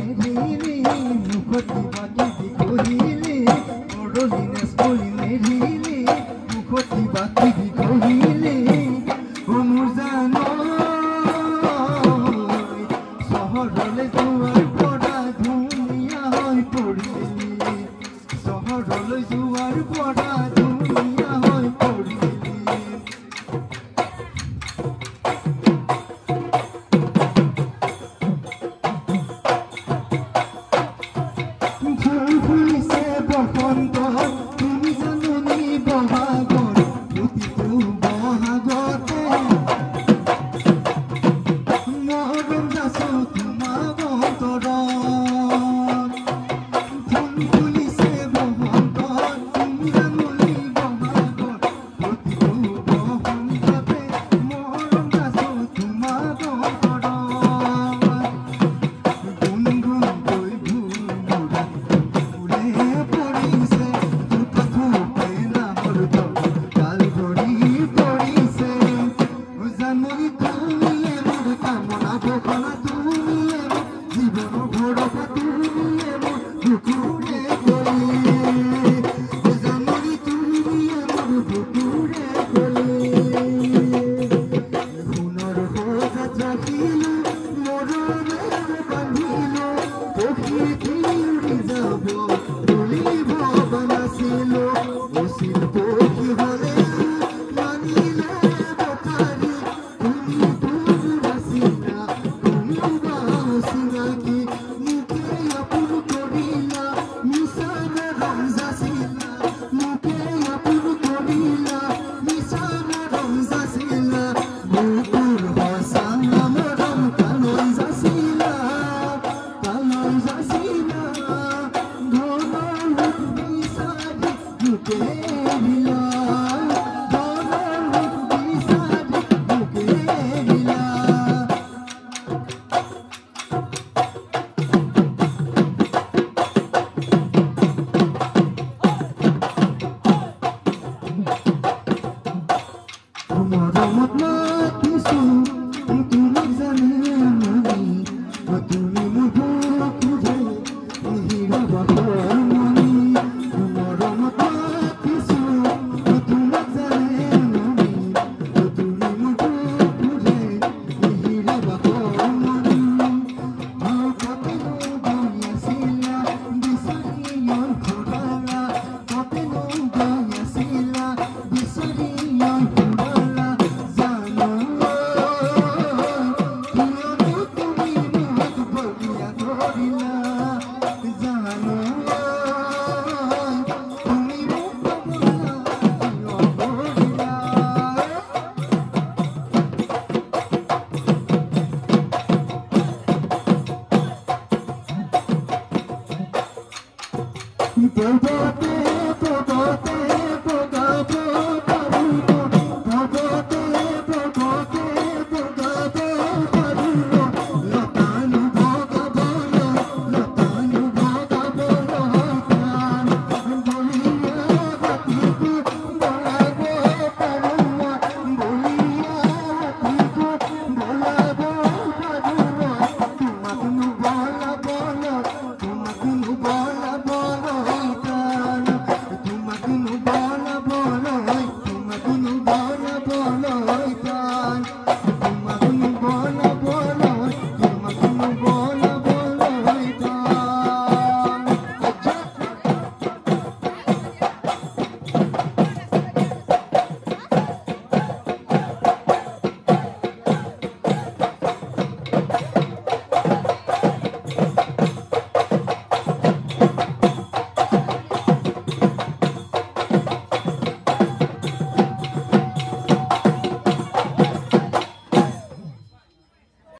মেৰিলি মুখটি বাকি কহিলি মৰলিনে স্কুলি মেৰিলি মুখটি বাকি কহিলি মোৰ জানো চহৰলৈ যোৱাৰ পৰা ধুনীয়া হৈ পৰিলি চহৰলৈ যোৱাৰ পৰা ধুনীয়া হৈ পৰিলি ফুলিছে বসন্ত তুমি জাননি বহাগৰ প্ৰতিটো বহাগতে মৰম যাচো তোমাৰ অন্তৰত ফুলিছে বসন্ত তুমি জাননি বহাগৰ প্ৰতিটো বসন্ততে মৰম যাচো তোমাৰ অন্তৰত গুণগুণকৈ ঘূৰা পৰিছে দুটা পেলা মৰুত কাল ধৰি পৰিছে জাননি তুমিয়ে মোৰ কামনা বখলা তুমিয়ে জীৱন ভৰসা তুমিয়ে মোৰ বুকুৰে গলি জাননি তুমিয়ে মোৰ বুকুৰে গলি সোণৰ সজাত ৰাখিলো মৰমেৰে বান্ধিলো প্ৰকৃতি উৰি যাব তুলিব নাছিলো উচিত পক্ষী হলে মানিলে বতাৰি তুমি দূৰ আছিলা তুমি চিনাকি মোকে আপোন কৰিলা মিছাৰে ৰং যাচিলা মোকে আপোন কৰিলা মিছাৰে ৰং যাচিলা বুকুৰ সঁচা মৰম কালৈ যাচিলা মৰমত মাতিছো তুমি জানে তুমি মোৰ বুকুৰে হিৰাবা মনি মৰমত মাতিছো তুমি জানে তুমি মোৰ বুকুৰে হিৰাবা মনি কতেনো গৈ আছিলা বিচাৰি ঘূৰা কতেনো গৈ আছিলা বিচাৰি Don't